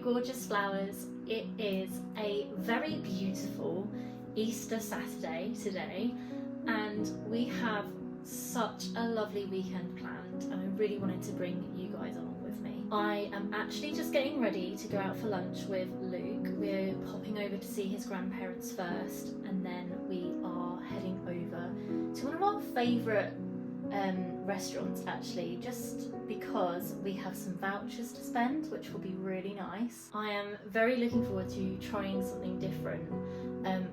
gorgeous flowers. It is a very beautiful Easter Saturday today, and we have such a lovely weekend planned, and I really wanted to bring you guys along with me. I am actually just getting ready to go out for lunch with Luke. We're popping over to see his grandparents first, and then we are heading over to one of our favourite restaurants, actually, just because we have some vouchers to spend, which will be really nice. I am very looking forward to trying something different,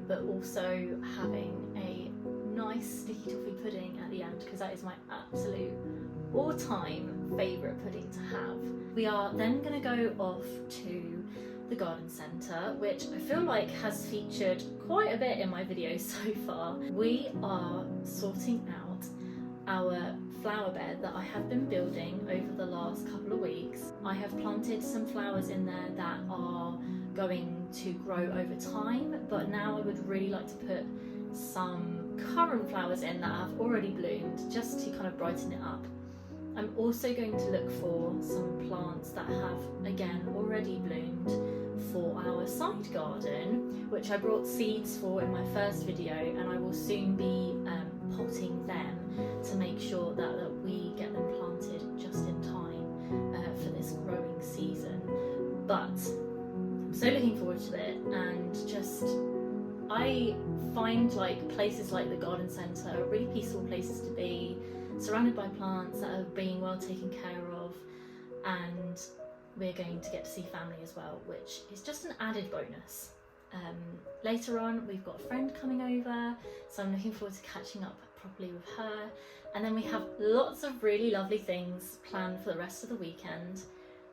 but also having a nice sticky toffee pudding at the end, because that is my absolute all-time favourite pudding to have. We are then going to go off to the garden centre, which I feel like has featured quite a bit in my videos so far. We are sorting out our flower bed that I have been building over the last couple of weeks. I have planted some flowers in there that are going to grow over time, but now I would really like to put some current flowers in that have already bloomed, just to kind of brighten it up. I'm also going to look for some plants that have, again, already bloomed for our side garden, which I brought seeds for in my first video, and I will soon be potting them to make sure that we get them planted just in time for this growing season. But I'm so looking forward to it, and just I find like places like the garden centre are really peaceful places to be, surrounded by plants that are being well taken care of, and we're going to get to see family as well, which is just an added bonus. Later on we've got a friend coming over, so I'm looking forward to catching up properly with her, and then we have lots of really lovely things planned for the rest of the weekend.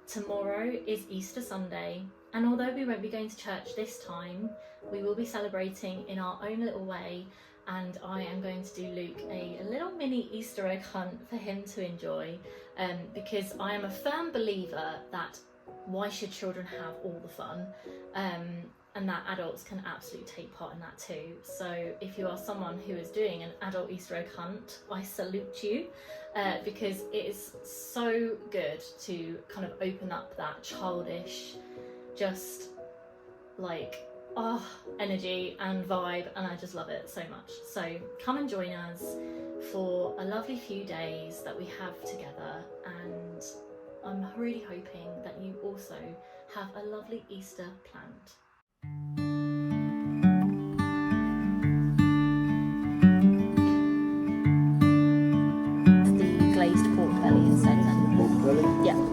Tomorrow is Easter Sunday, and although we won't be going to church this time, we will be celebrating in our own little way, and I am going to do Luke a little mini Easter egg hunt for him to enjoy, because I am a firm believer that why should children have all the fun, and that adults can absolutely take part in that too. So if you are someone who is doing an adult Easter egg hunt, I salute you, because it is so good to kind of open up that childish, just like energy and vibe, and I just love it so much. So come and join us for a lovely few days that we have together, and I'm really hoping that you also have a lovely Easter planned. The glazed pork belly instead. Pork belly? Yeah.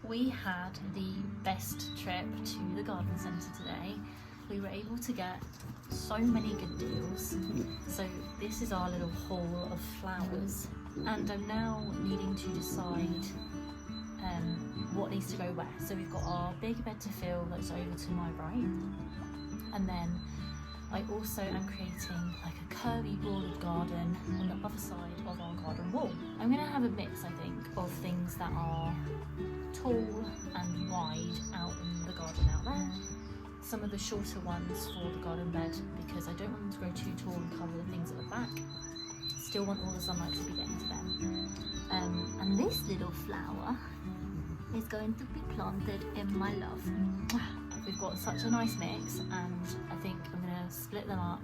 We had the best trip to the garden centre today. We were able to get so many good deals. So this is our little haul of flowers, and I'm now needing to decide what needs to go where. So we've got our big bed to fill that's over to my right, and then I also am creating like a curvy bordered garden on the other side of our garden wall. I'm going to have a mix, I think, of things that are tall and wide out in the garden out there, some of the shorter ones for the garden bed, because I don't want them to grow too tall and cover the things at the back. Still want all the sunlight to be getting to them. And this little flower is going to be planted in my love. We've got such a nice mix, and I think I'm going to split them up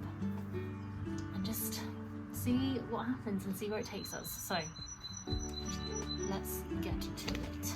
and just see what happens and see where it takes us. So let's get to it.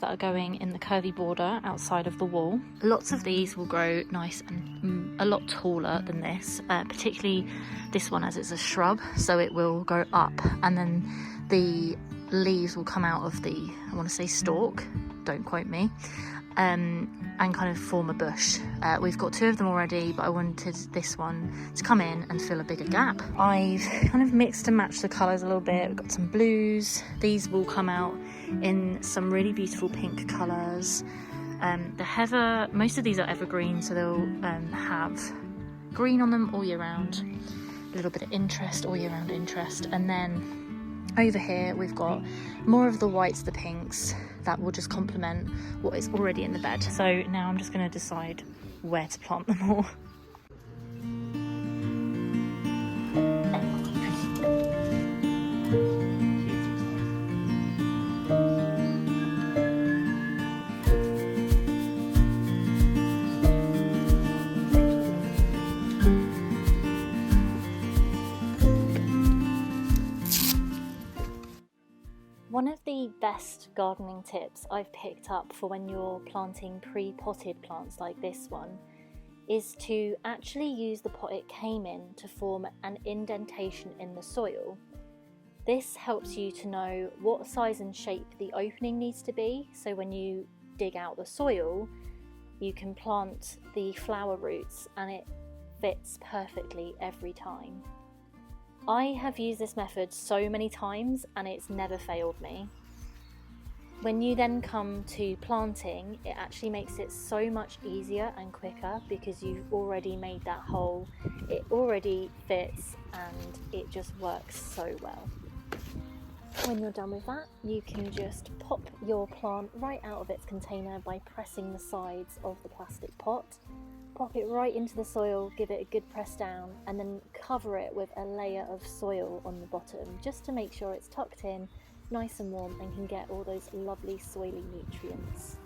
that are going in the curvy border outside of the wall. Lots of these will grow nice and a lot taller than this, particularly this one as it's a shrub, so it will go up and then the leaves will come out of the, I want to say stalk, don't quote me, and kind of form a bush. We've got 2 of them already, but I wanted this one to come in and fill a bigger gap. I've kind of mixed and matched the colours a little bit. We've got some blues. These will come out in some really beautiful pink colours. The heather, most of these are evergreen, so they'll have green on them all year round. A little bit of interest, all year round interest. And then over here we've got more of the whites, the pinks, that will just complement what is already in the bed. So now I'm just going to decide where to plant them all. One of the best gardening tips I've picked up for when you're planting pre-potted plants like this one is to actually use the pot it came in to form an indentation in the soil. This helps you to know what size and shape the opening needs to be, so when you dig out the soil you can plant the flower roots and it fits perfectly every time. I have used this method so many times and it's never failed me. When you then come to planting, it actually makes it so much easier and quicker because you've already made that hole, it already fits and it just works so well. When you're done with that, you can just pop your plant right out of its container by pressing the sides of the plastic pot. Pop it right into the soil, give it a good press down, and then cover it with a layer of soil on the bottom just to make sure it's tucked in, nice and warm, and can get all those lovely soily nutrients.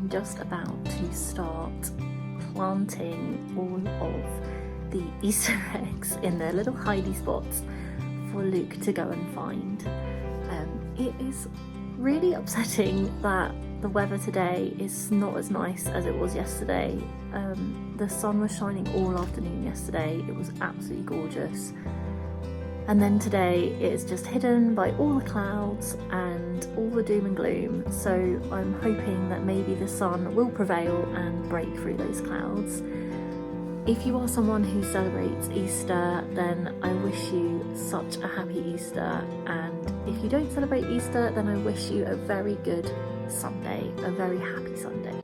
Just about to start planting all of the Easter eggs in their little hidey spots for Luke to go and find. It is really upsetting that the weather today is not as nice as it was yesterday. The sun was shining all afternoon yesterday, it was absolutely gorgeous. And then today it is just hidden by all the clouds and all the doom and gloom, so I'm hoping that maybe the sun will prevail and break through those clouds. If you are someone who celebrates Easter, then I wish you such a happy Easter, and if you don't celebrate Easter, then I wish you a very good Sunday, a very happy Sunday.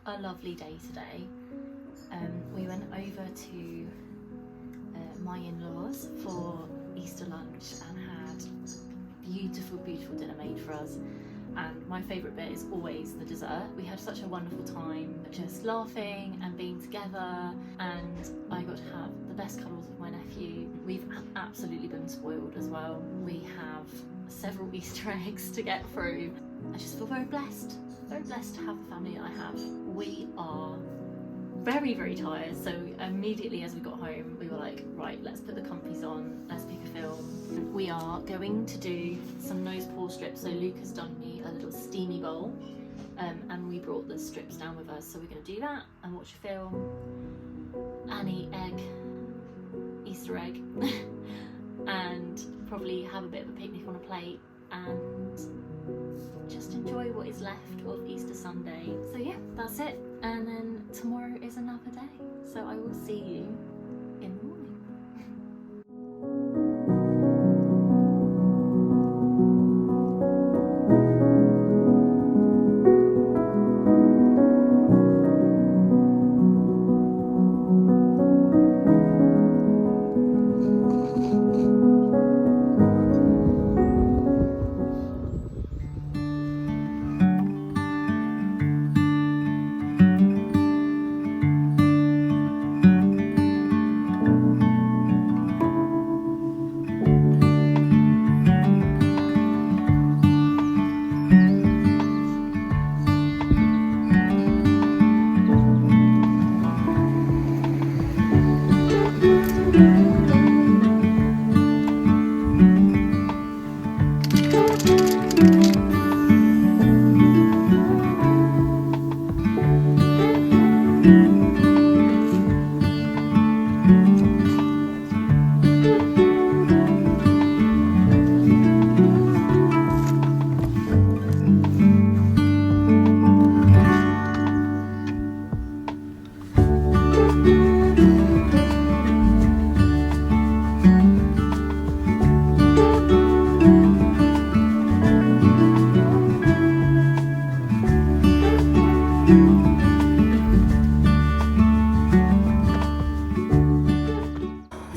A lovely day today. We went over to my in-laws for Easter lunch and had beautiful dinner made for us. and my favourite bit is always the dessert. We had such a wonderful time just laughing and being together, and I got to have the best cuddles with my nephew. We've absolutely been spoiled as well. We have several Easter eggs to get through. I just feel very blessed to have the family that I have. We are very, very tired, so immediately as we got home we were like, right, let's put the comfies on, let's pick a film. We are going to do some nose paw strips, so Luke has done me a little steamy bowl, and we brought the strips down with us, so we're going to do that and watch a film and eat Easter egg and probably have a bit of a picnic on a plate and just enjoy what is left of Easter Sunday. So yeah, that's it, and then tomorrow is another day, so I will see you in the morning.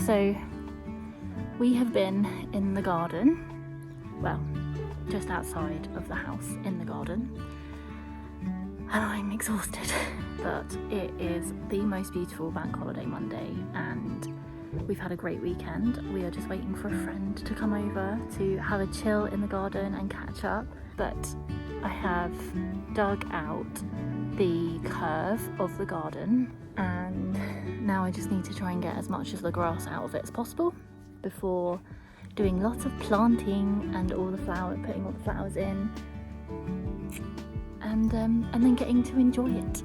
So we have been in the garden, well, just outside of the house in the garden, and I'm exhausted, but it is the most beautiful bank holiday Monday and we've had a great weekend. We are just waiting for a friend to come over to have a chill in the garden and catch up, but I have dug out the curve of the garden and now I just need to try and get as much of the grass out of it as possible before doing lots of planting and putting all the flowers in, and then getting to enjoy it.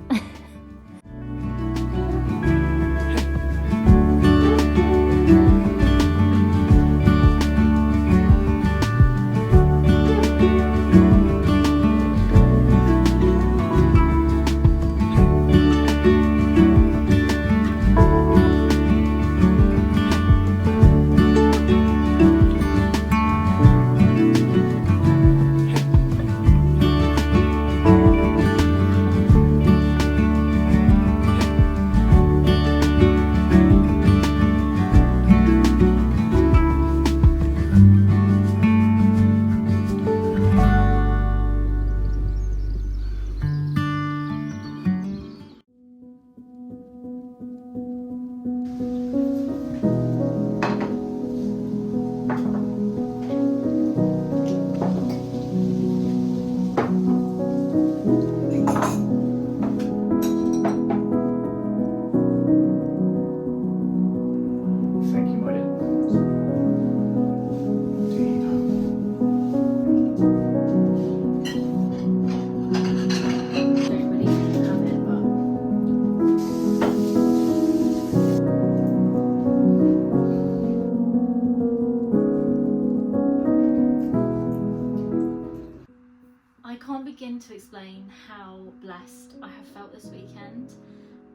Begin to explain how blessed I have felt this weekend,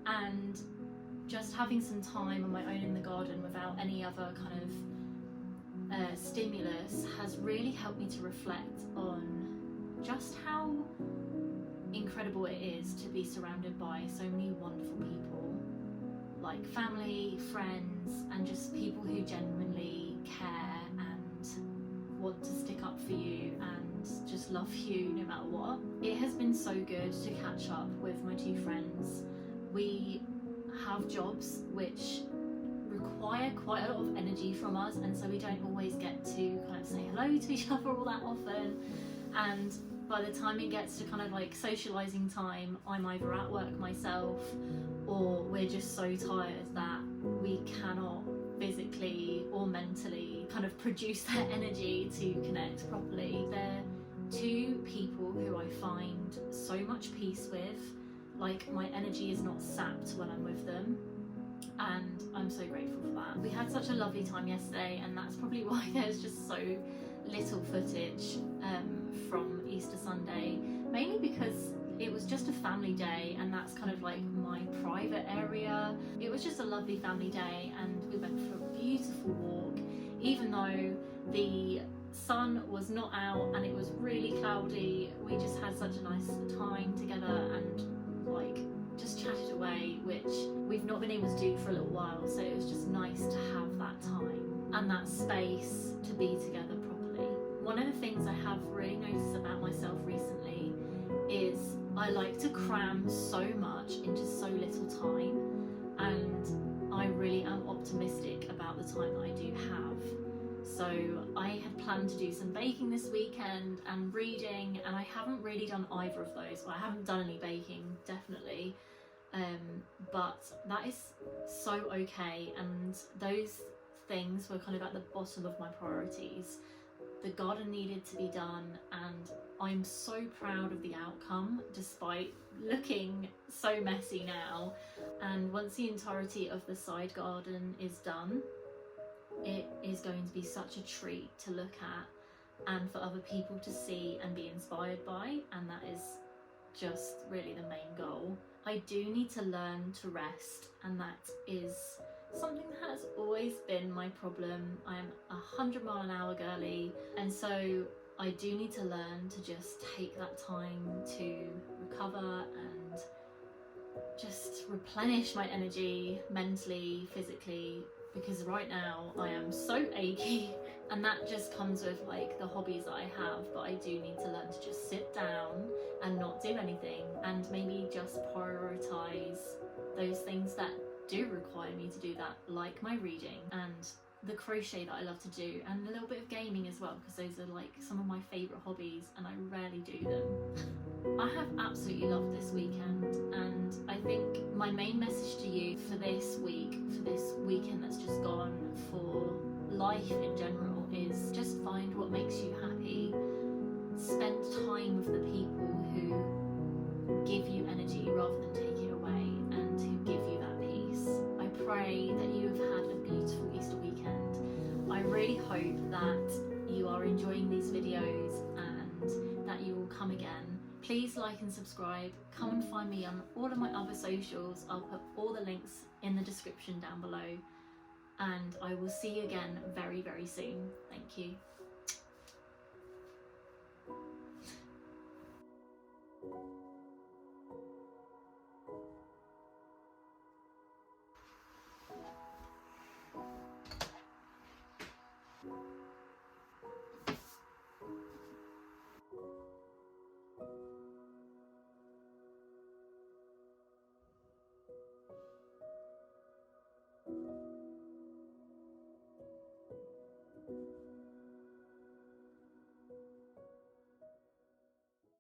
and just having some time on my own in the garden without any other kind of stimulus has really helped me to reflect on just how incredible it is to be surrounded by so many wonderful people, like family, friends, and just people who genuinely care and want to stick up for you and just love you no matter what. It has been so good to catch up with my two friends. We have jobs which require quite a lot of energy from us, and so we don't always get to kind of say hello to each other all that often. And by the time it gets to kind of like socializing time, I'm either at work myself or we're just so tired that we cannot physically or mentally kind of produce that energy to connect properly. They're two people who I find so much peace with. Like, my energy is not sapped when I'm with them, and I'm so grateful for that. We had such a lovely time yesterday, and that's probably why there's just so little footage from Easter Sunday, mainly because it was just a family day, and that's kind of like my private area. It was just a lovely family day, and we went for a beautiful walk, even though the sun was not out and it was really cloudy. We just had such a nice time together and like just chatted away, which we've not been able to do for a little while, so it was just nice to have that time and that space to be together properly. One of the things I have really noticed about myself recently is I like to cram so much into so little time, and I really am optimistic about the time that I do have. So I had planned to do some baking this weekend and reading, and I haven't really done either of those. Well, I haven't done any baking, definitely, but that is so okay, and those things were kind of at the bottom of my priorities. The garden needed to be done, and I'm so proud of the outcome despite looking so messy now. And once the entirety of the side garden is done, it is going to be such a treat to look at and for other people to see and be inspired by, and that is just really the main goal. I do need to learn to rest, and that is something that has always been my problem. I am 100-mile-an-hour girly, and so I do need to learn to just take that time to recover and just replenish my energy mentally, physically, because right now I am so achy, and that just comes with like the hobbies that I have. But I do need to learn to just sit down and not do anything, and maybe just prioritize those things that do require me to do that, like my reading and the crochet that I love to do, and a little bit of gaming as well, because those are like some of my favourite hobbies and I rarely do them. I have absolutely loved this weekend, and I think my main message to you for this week, for this weekend that's just gone, for life in general, is just find what makes you happy. Spend time with the people who give you energy rather than take it away, and who give you that peace. I pray that you have had a beautiful Easter weekend. I really hope that you are enjoying these videos and that you will come again. Please like and subscribe. Come and find me on all of my other socials. I'll put all the links in the description down below, and I will see you again very, very soon. Thank you.